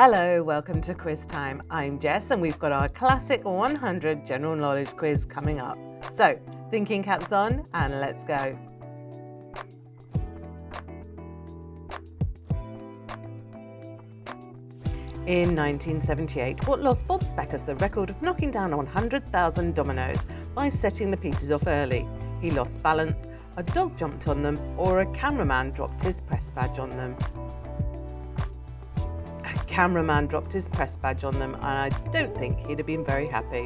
Hello, welcome to Quiz Time. I'm Jess and we've got our classic 100 general knowledge quiz coming up. So, thinking caps on and let's go. In 1978, what lost Bob Speckers the record of knocking down 100,000 dominoes by setting the pieces off early? He lost balance, a dog jumped on them, or a cameraman dropped his press badge on them. Cameraman dropped his press badge on them and I don't think he'd have been very happy.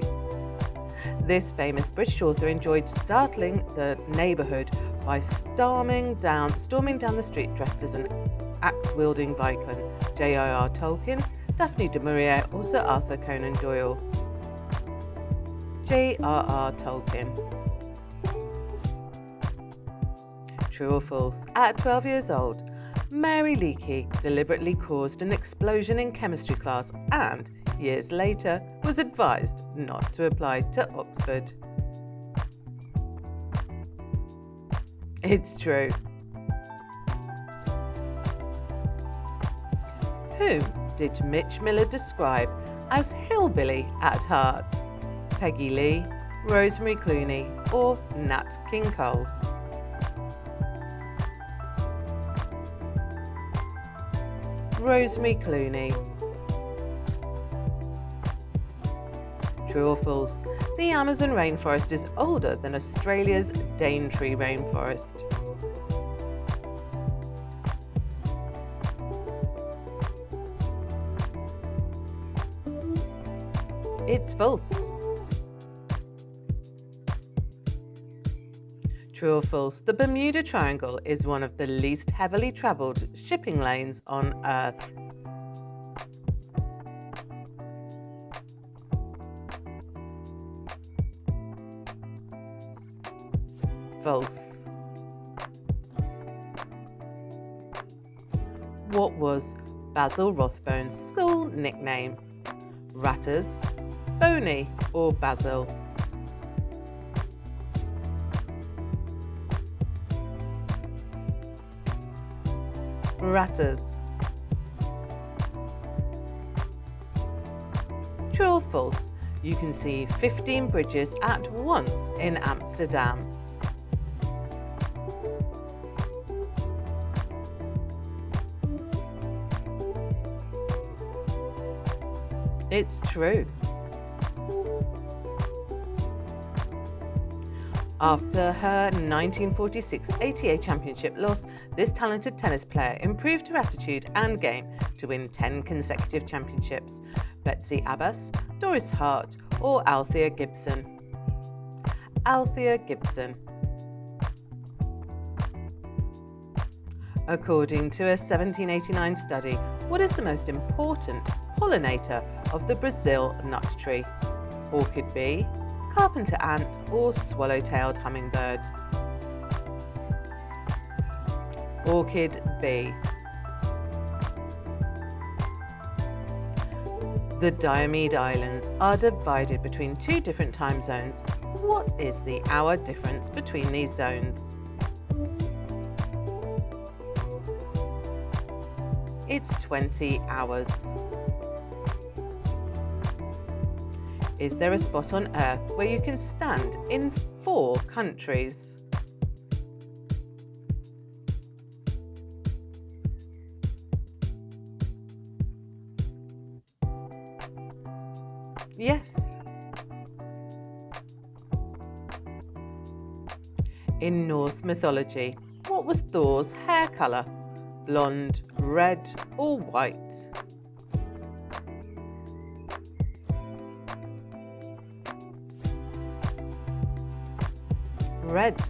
This famous British author enjoyed startling the neighbourhood by storming down the street dressed as an axe-wielding Viking. J.R.R. Tolkien, Daphne du Maurier or Sir Arthur Conan Doyle. J.R.R. Tolkien. True or false? At 12 years old, Mary Leakey deliberately caused an explosion in chemistry class and, years later, was advised not to apply to Oxford. It's true. Whom did Mitch Miller describe as hillbilly at heart? Peggy Lee, Rosemary Clooney, or Nat King Cole? Rosemary Clooney. True or false? The Amazon rainforest is older than Australia's Daintree rainforest. It's false. True or false? The Bermuda Triangle is one of the least heavily travelled shipping lanes on Earth. False. What was Basil Rathbone's school nickname? Ratters, Boney, or Basil? Ratters. True or false? You can see 15 bridges at once in Amsterdam. It's true. After her 1946 ATA Championship loss, this talented tennis player improved her attitude and game to win 10 consecutive championships. Betsy Abbas, Doris Hart, or Althea Gibson? Althea Gibson. According to a 1789 study, what is the most important pollinator of the Brazil nut tree? Orchid bee, carpenter ant, or swallow-tailed hummingbird? Orchid bee. The Diomede Islands are divided between two different time zones. What is the hour difference between these zones? It's 20 hours. Is there a spot on Earth where you can stand in 4 countries? Yes. In Norse mythology, what was Thor's hair colour? Blonde, red, or white? Red.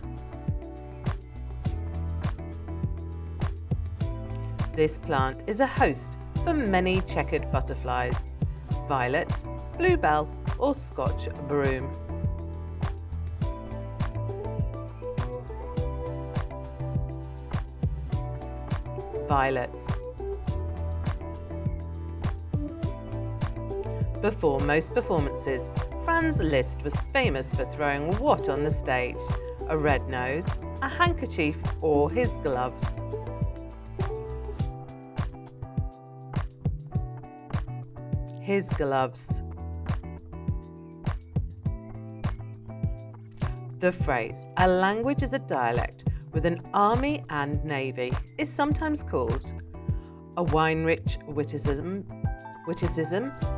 This plant is a host for many checkered butterflies. Violet, bluebell, or Scotch broom? Violet. Before most performances, Franz Liszt was famous for throwing what on the stage? A red nose, a handkerchief, or his gloves? His gloves. The phrase, "a language is a dialect with an army and navy," is sometimes called a wine-rich witticism,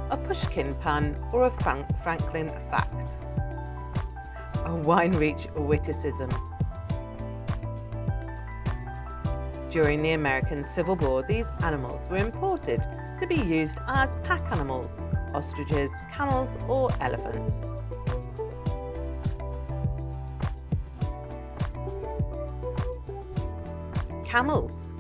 a Pushkin pun, or a Franklin fact. A wine-rich witticism. During the American Civil War, these animals were imported to be used as pack animals: ostriches, camels, or elephants. Camels.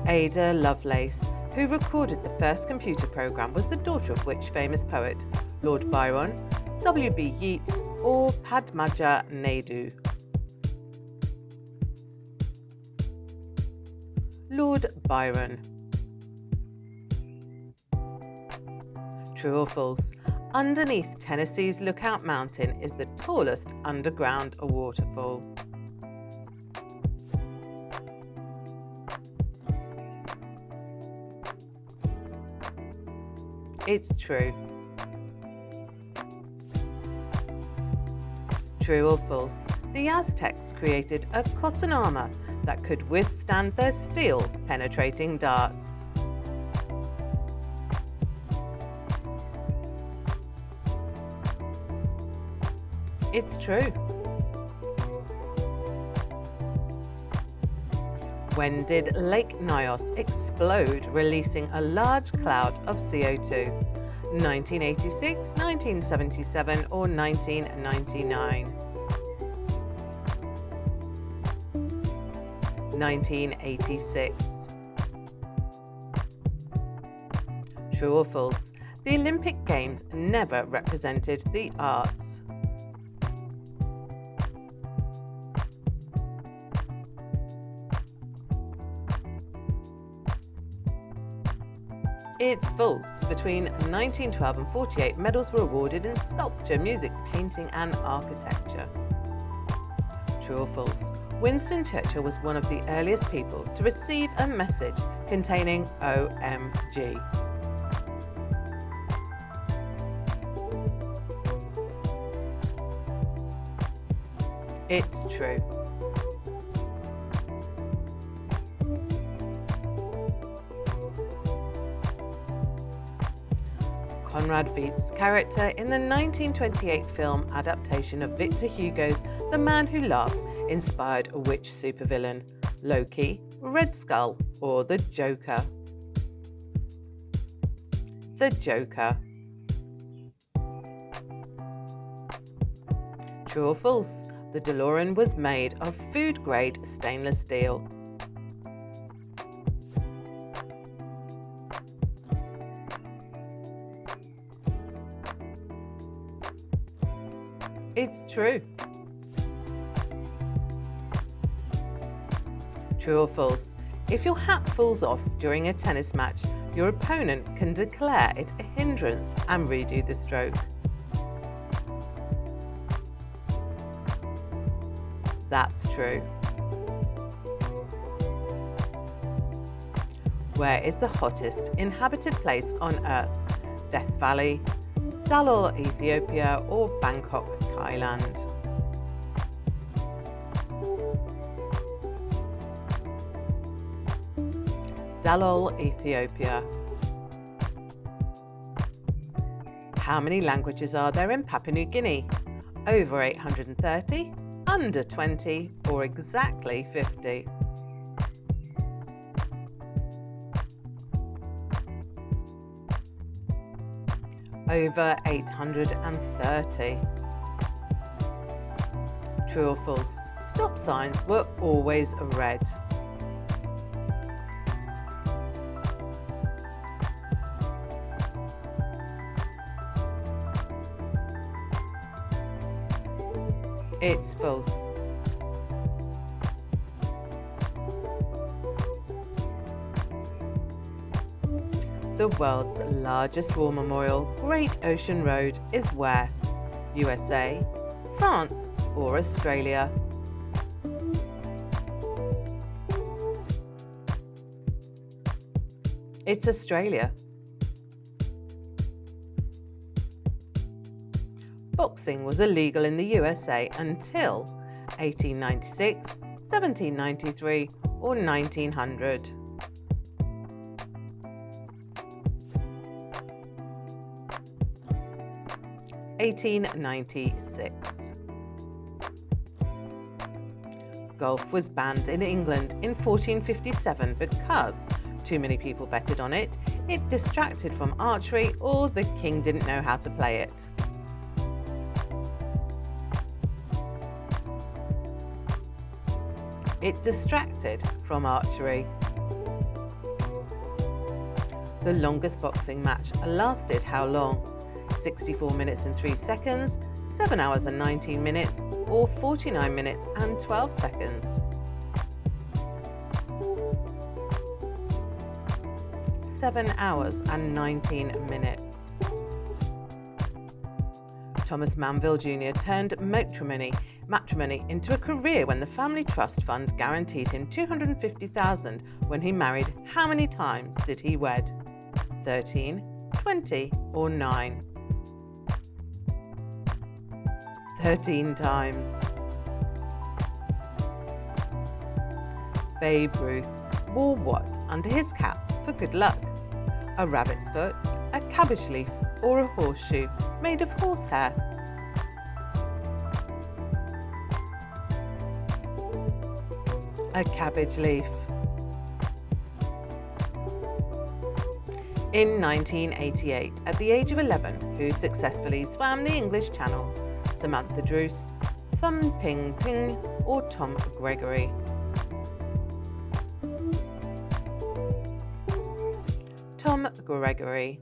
Ada Lovelace, who recorded the first computer program, was the daughter of which famous poet? Lord Byron, W.B. Yeats, or Padmaja Naidu? Lord Byron. True or false? Underneath Tennessee's Lookout Mountain is the tallest underground waterfall. It's true. True or false? The Aztecs created a cotton armor that could withstand their steel-penetrating darts. It's true. When did Lake Nyos explode, releasing a large cloud of CO2? 1986, 1977, or 1999? 1986. True or false? The Olympic Games never represented the arts. It's false. Between 1912 and 48, medals were awarded in sculpture, music, painting, and architecture. True or false? Winston Churchill was one of the earliest people to receive a message containing OMG. It's true. Conrad Veidt character in the 1928 film adaptation of Victor Hugo's The Man Who Laughs inspired which supervillain? Loki, Red Skull, or the Joker? The Joker. True or false? The DeLorean was made of food-grade stainless steel. It's true. True or false? If your hat falls off during a tennis match, your opponent can declare it a hindrance and redo the stroke. That's true. Where is the hottest inhabited place on Earth? Death Valley, Dalol, Ethiopia, or Bangkok, Thailand? Dalol, Ethiopia. How many languages are there in Papua New Guinea? Over 830, under 20, or exactly 50? Over 830. True or false? Stop signs were always red. It's false. The world's largest war memorial, Great Ocean Road, is where? USA, France, or Australia? It's Australia. Boxing was illegal in the USA until 1896, 1793, or 1900. (1896). Golf was banned in England in 1457 because too many people betted on it, it distracted from archery, or the king didn't know how to play it. It distracted from archery. The longest boxing match lasted how long? 64 minutes and 3 seconds, 7 hours and 19 minutes, or 49 minutes and 12 seconds. 7 hours and 19 minutes. Thomas Manville Jr. turned matrimony into a career when the Family Trust Fund guaranteed him $250,000 when he married. How many times did he wed? 13, 20, or 9? 13 times. Babe Ruth wore what under his cap for good luck? A rabbit's foot, a cabbage leaf, or a horseshoe made of horsehair? A cabbage leaf. In 1988, at the age of 11, who successfully swam the English Channel? Samantha Druce, Thum Ping Ping, or Tom Gregory? Tom Gregory.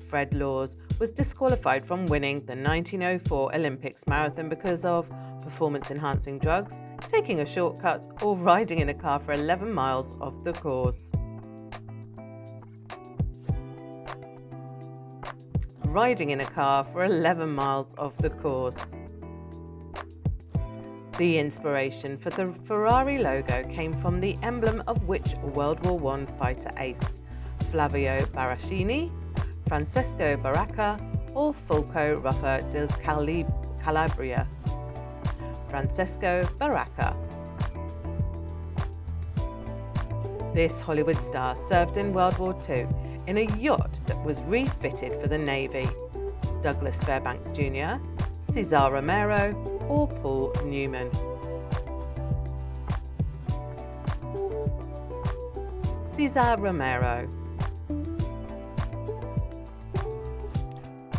Fred Laws was disqualified from winning the 1904 Olympics marathon because of performance-enhancing drugs, taking a shortcut, or riding in a car for 11 miles off the course. Riding in a car for 11 miles off the course. The inspiration for the Ferrari logo came from the emblem of which World War I fighter ace? Flavio Barashini, Francesco Baracca, or Fulco Ruffa del Calabria? Francesco Baracca. This Hollywood star served in World War II in a yacht that was refitted for the Navy. Douglas Fairbanks Jr., Cesar Romero, or Paul Newman? Cesar Romero.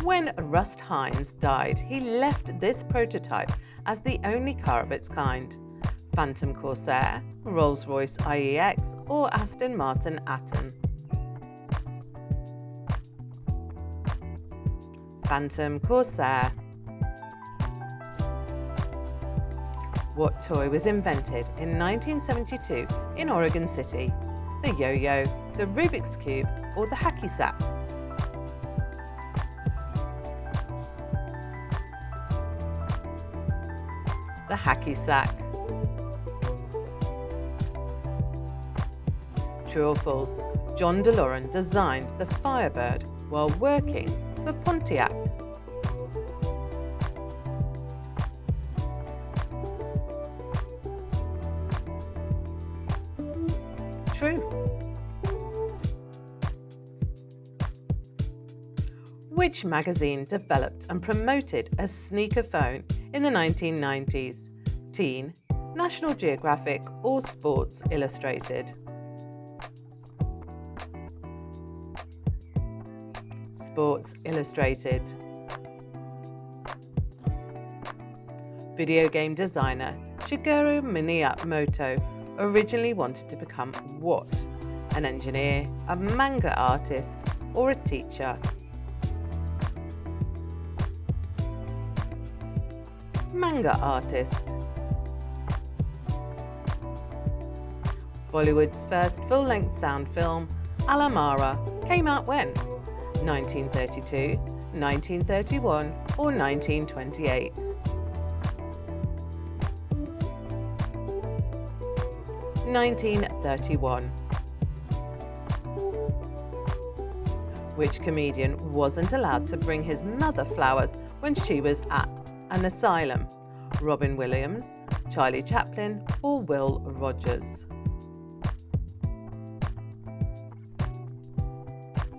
When Rust Hines died, he left this prototype as the only car of its kind: Phantom Corsair, Rolls-Royce IEX, or Aston Martin Aton? Phantom Corsair. What toy was invented in 1972 in Oregon City? The yo-yo, the Rubik's Cube, or the hacky sack? The hacky sack. True or false? John DeLorean designed the Firebird while working for Pontiac? True. Which magazine developed and promoted a sneaker phone in the 1990s? Teen, National Geographic, or Sports Illustrated? Sports Illustrated. Video game designer Shigeru Miyamoto originally wanted to become what? An engineer, a manga artist, or a teacher? Manga artist. Bollywood's first full-length sound film, Alamara, came out when? 1932, 1931, or 1928? 1931. Which comedian wasn't allowed to bring his mother flowers when she was at an asylum? Robin Williams, Charlie Chaplin, or Will Rogers?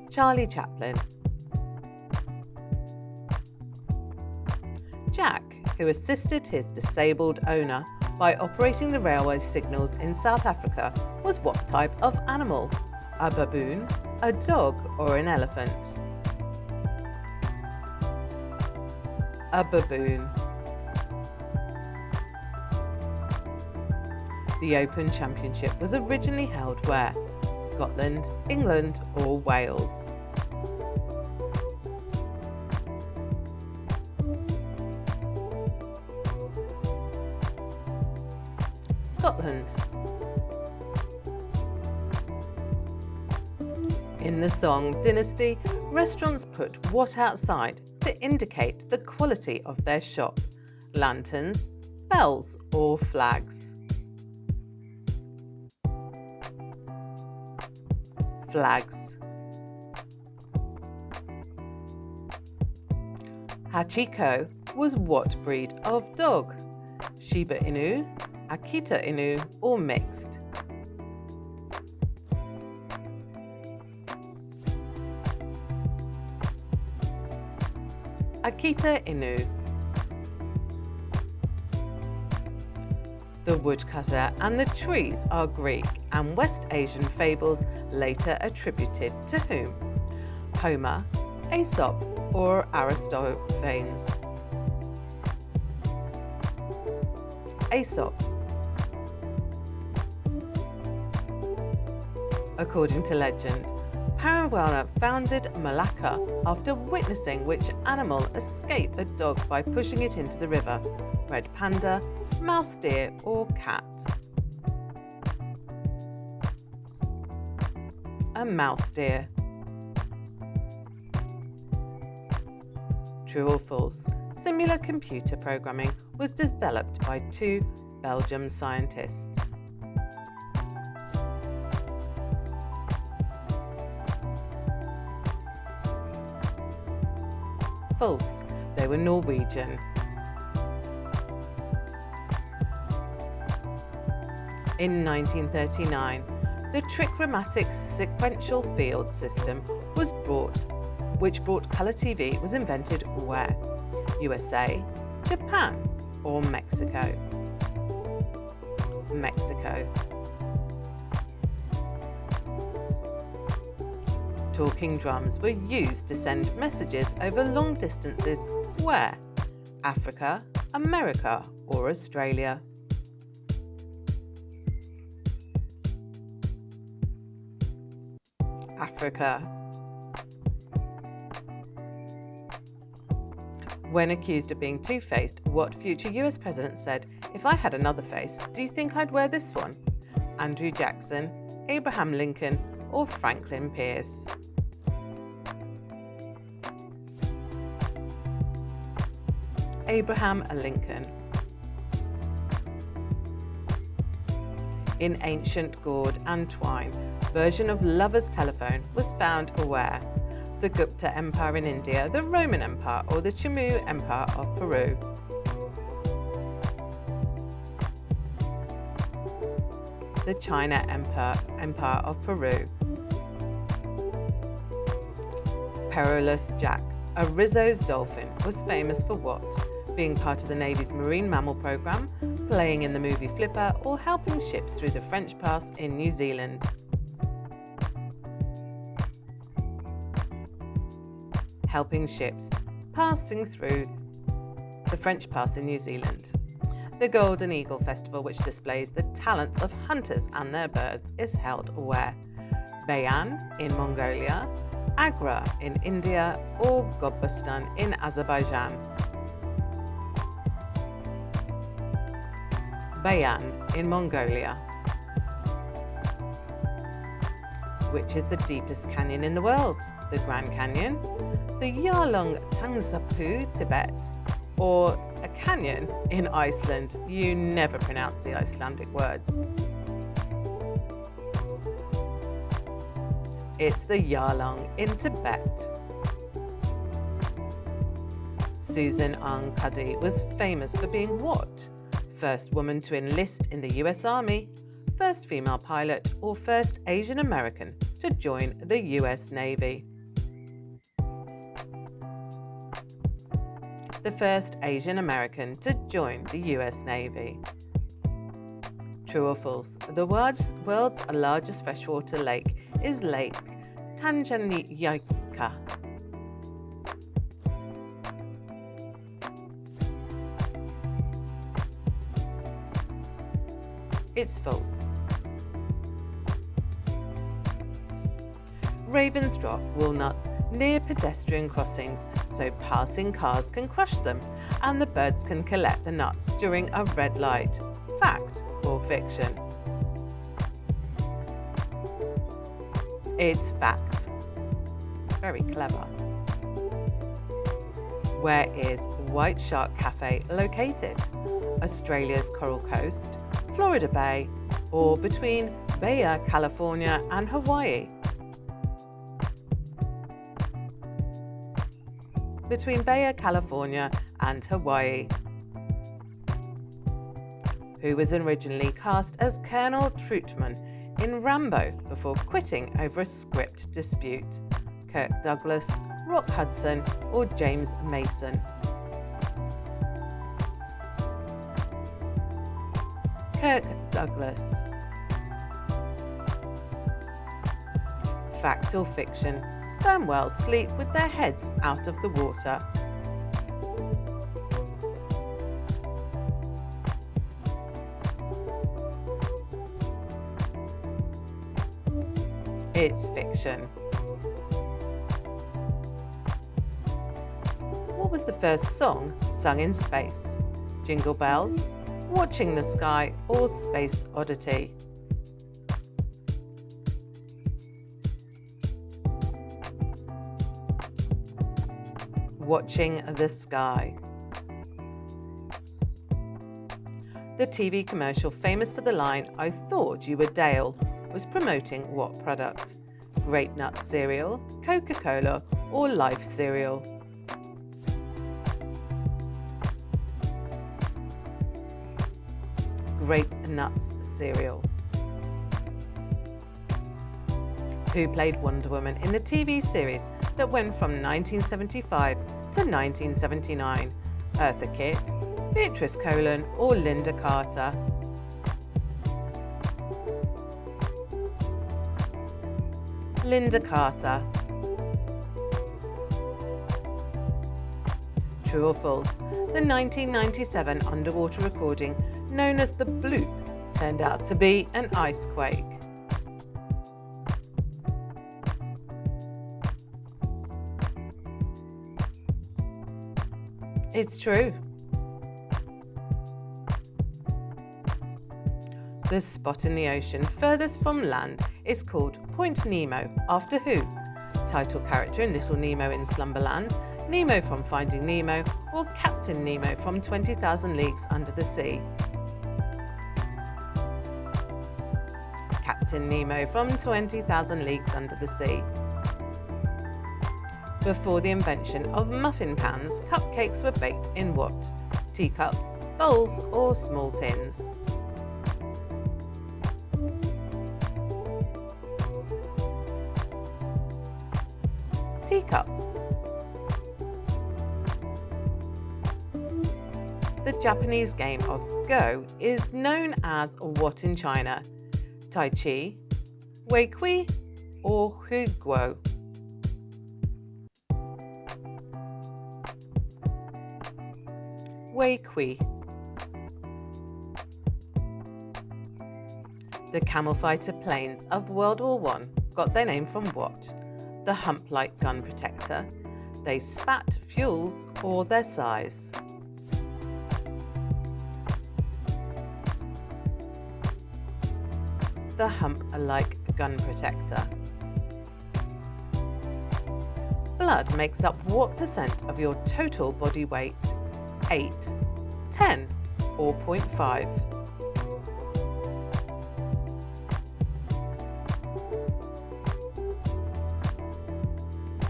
Charlie Chaplin. Jack, who assisted his disabled owner by operating the railway signals in South Africa, was what type of animal? A baboon, a dog, or an elephant? A baboon. The Open Championship was originally held where? Scotland, England, or Wales? Scotland. In the song Dynasty, restaurants put what outside to indicate the quality of their shop? Lanterns, bells, or flags? Flags. Hachiko was what breed of dog? Shiba Inu, Akita Inu, or mixed? Akita Inu. The woodcutter and the trees are Greek and West Asian fables later attributed to whom? Homer, Aesop, or Aristophanes? Aesop. According to legend, Parawana founded Malacca after witnessing which animal escape a dog by pushing it into the river? Red panda, mouse deer, or cat? A mouse deer. True or false? Similar computer programming was developed by two Belgian scientists. False. They were Norwegian. In 1939, the trichromatic sequential field system which brought colour TV was invented where? USA, Japan, or Mexico? Mexico. Talking drums were used to send messages over long distances where? Africa, America, or Australia? Africa. When accused of being two-faced, what future US president said, "If I had another face, do you think I'd wear this one?" Andrew Jackson, Abraham Lincoln, or Franklin Pierce? Abraham Lincoln. In ancient gourd and twine, version of lover's telephone was found where? The Gupta Empire in India, the Roman Empire, or the Chimu Empire of Peru? The China Empire of Peru. Perilous Jack, a Rizzo's dolphin, was famous for what? Being part of the Navy's marine mammal program, playing in the movie Flipper, or helping ships through the French Pass in New Zealand? Helping ships passing through the French Pass in New Zealand. The Golden Eagle Festival, which displays the talents of hunters and their birds, is held where? Bayan in Mongolia, Agra in India, or Gobustan in Azerbaijan? Bayan in Mongolia. Which is the deepest canyon in the world? The Grand Canyon, the Yarlung Tangsapu, Tibet, or a canyon in Iceland? You never pronounce the Icelandic words. It's the Yarlung in Tibet. Susan Ang Cuddy was famous for being what? First woman to enlist in the US Army, first female pilot, or first Asian American to join the US Navy? The first Asian American to join the US Navy. True or false? The world's largest freshwater lake is Lake Tanganyika. It's false. Ravens drop walnuts near pedestrian crossings so passing cars can crush them and the birds can collect the nuts during a red light. Fact or fiction? It's fact. Very clever. Where is White Shark Cafe located? Australia's Coral Coast, Florida Bay, or between Baja California and Hawaii? Between Baja California and Hawaii. Who was originally cast as Colonel Troutman in Rambo before quitting over a script dispute? Kirk Douglas, Rock Hudson, or James Mason? Kirk Douglas. Fact or fiction? Sperm whales sleep with their heads out of the water. It's fiction. What was the first song sung in space? Jingle Bells, Watching the Sky, or Space Oddity? Watching the Sky. The TV commercial famous for the line, "I thought you were Dale," was promoting what product? Grape Nut cereal, Coca-Cola, or Life cereal? Grape Nuts cereal. Who played Wonder Woman in the TV series that went from 1975 to 1979? Eartha Kitt, Beatrice Colon, or Linda Carter? Linda Carter. True or false? The 1997 underwater recording known as the Bloop turned out to be an ice quake. It's true. The spot in the ocean furthest from land is called Point Nemo, after who? Title character in Little Nemo in Slumberland, Nemo from Finding Nemo, or Captain Nemo from 20,000 Leagues Under the Sea? Captain Nemo from 20,000 Leagues Under the Sea. Before the invention of muffin pans, cupcakes were baked in what? Teacups, bowls, or small tins? Teacups. The Japanese game of Go is known as what in China? Tai Chi, Wei Kui, or Hu Guo? Wei Kui. The camel fighter planes of World War I got their name from what? The hump-like gun protector, they spat fuels, or their size? The hump-like gun protector. Blood makes up what percent of your total body weight? 8, 10, or 0.5?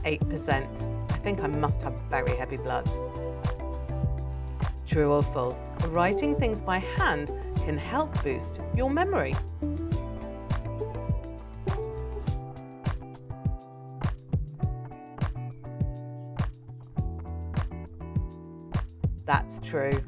8%. I think I must have very heavy blood. True or false? Writing things by hand can help boost your memory. That's true.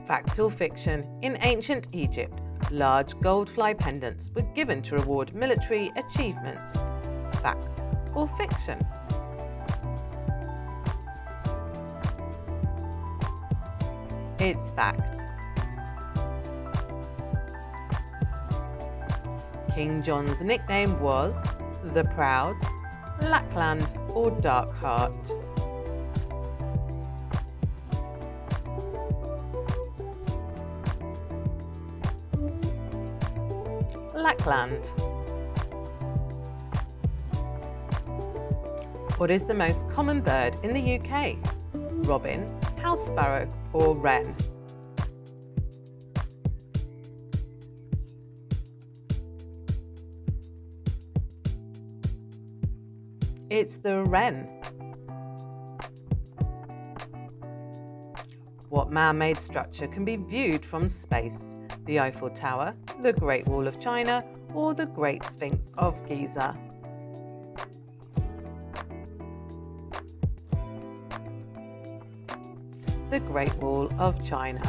Fact or fiction? In ancient Egypt, large gold fly pendants were given to reward military achievements. Fact or fiction? It's fact. King John's nickname was the Proud, Lackland, or Darkheart. Lackland. What is the most common bird in the UK? Robin, house sparrow, or wren? It's the wren. What man-made structure can be viewed from space? The Eiffel Tower, the Great Wall of China, or the Great Sphinx of Giza? The Great Wall of China.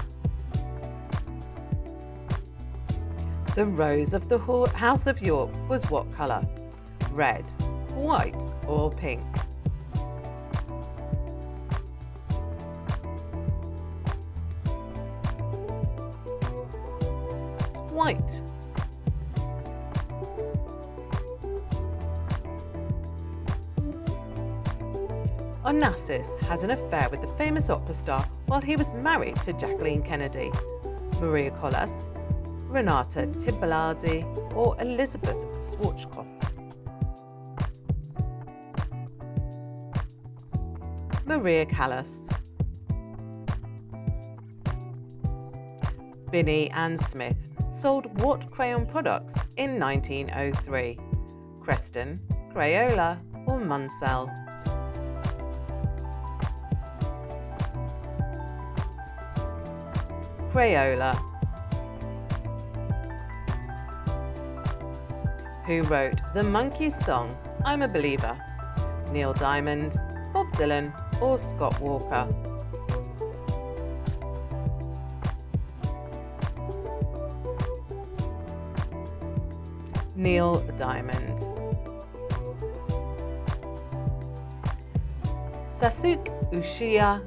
The rose of the House of York was what colour? Red, white, or pink? White. Onassis had an affair with the famous opera star while he was married to Jacqueline Kennedy. Maria Callas, Renata Tibaldi, or Elizabeth Schwarzkopf? Maria Callas. Binney and Smith sold what crayon products in 1903? Creston, Crayola, or Munsell? Crayola. Who wrote the Monkees song I'm a Believer? Neil Diamond, Bob Dylan, or Scott Walker? Neil Diamond. Sasuke Uchiha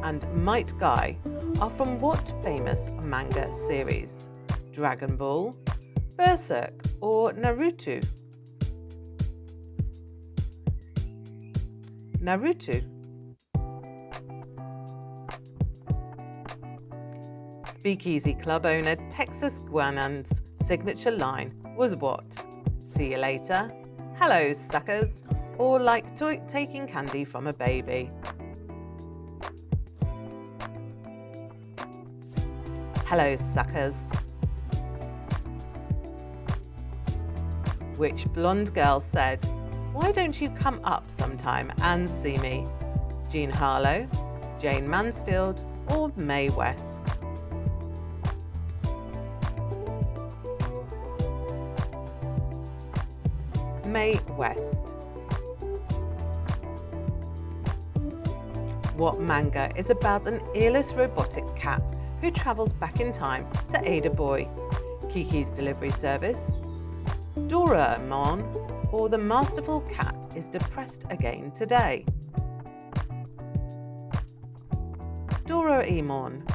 and Might Guy are from what famous manga series? Dragon Ball, Berserk, or Naruto? Naruto. Speakeasy club owner Texas Guanan's signature line was what? See you later, hello suckers, or like taking candy from a baby? Hello suckers. Which blonde girl said, why don't you come up sometime and see me? Jean Harlow, Jane Mansfield, or Mae West? Mae West. What manga is about an earless robotic cat who travels back in time to aid a boy? Kiki's Delivery Service, Doraemon, or The Masterful Cat is Depressed Again Today? Doraemon.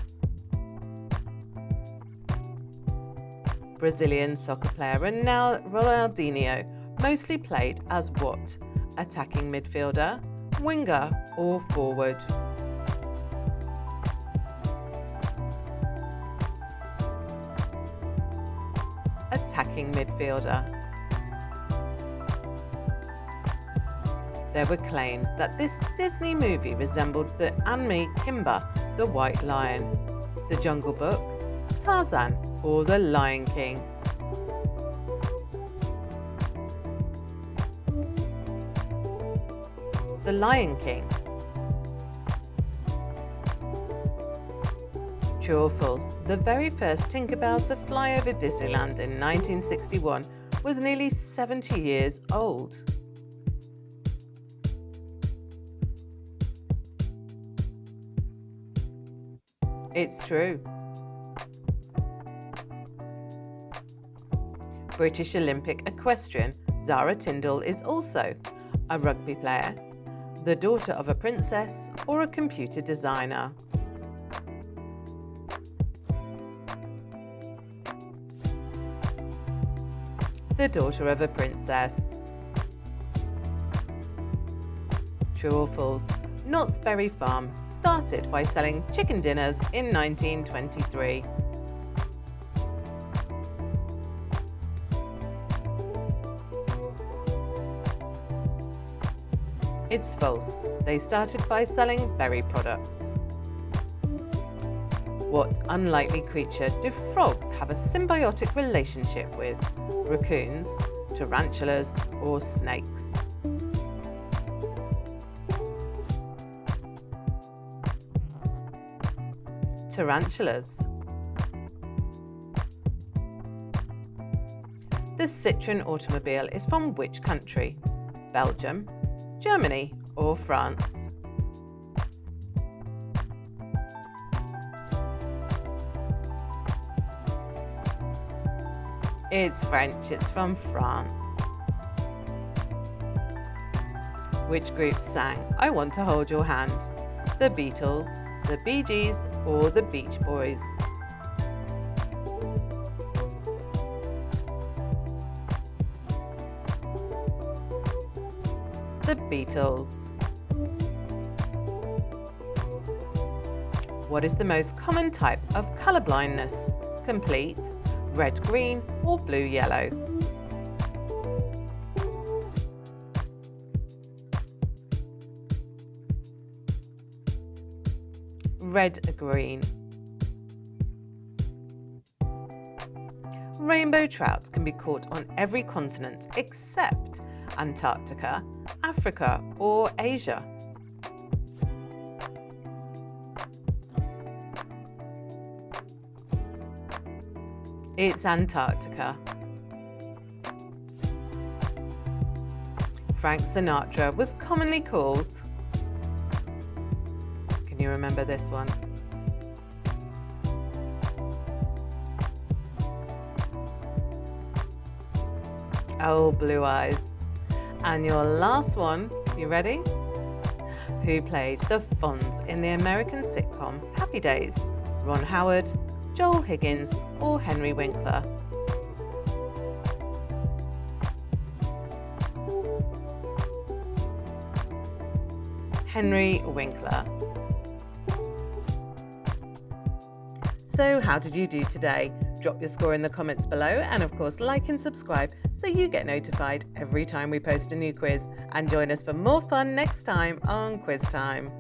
Brazilian soccer player Ronaldinho mostly played as what? Attacking midfielder, winger, or forward? Attacking midfielder. There were claims that this Disney movie resembled the anime Kimba, the White Lion, The Jungle Book, Tarzan, or The Lion King? The Lion King? True or false? The very first Tinkerbell to fly over Disneyland in 1961 was nearly 70 years old. It's true. British Olympic equestrian Zara Tindall is also a rugby player, the daughter of a princess, or a computer designer. The daughter of a princess. True or false? Knott's Berry Farm started by selling chicken dinners in 1923. It's false. They started by selling berry products. What unlikely creature do frogs have a symbiotic relationship with? Raccoons, tarantulas, or snakes? Tarantulas. The Citroën automobile is from which country? Belgium, Germany, or France? It's French, it's from France. Which group sang I Want to Hold Your Hand? The Beatles, the Bee Gees, or the Beach Boys? The Beatles. What is the most common type of colour blindness? Complete, red-green, or blue-yellow? Red-green. Rainbow trout can be caught on every continent except Antarctica, Africa, or Asia. It's Antarctica. Frank Sinatra was commonly called. Can you remember this one? Oh, Blue Eyes. And your last one, you ready? Who played the Fonz in the American sitcom Happy Days? Ron Howard, Joel Higgins, or Henry Winkler? Henry Winkler. So how did you do today? Drop your score in the comments below, and of course like and subscribe so you get notified every time we post a new quiz, and join us for more fun next time on Quiz Time.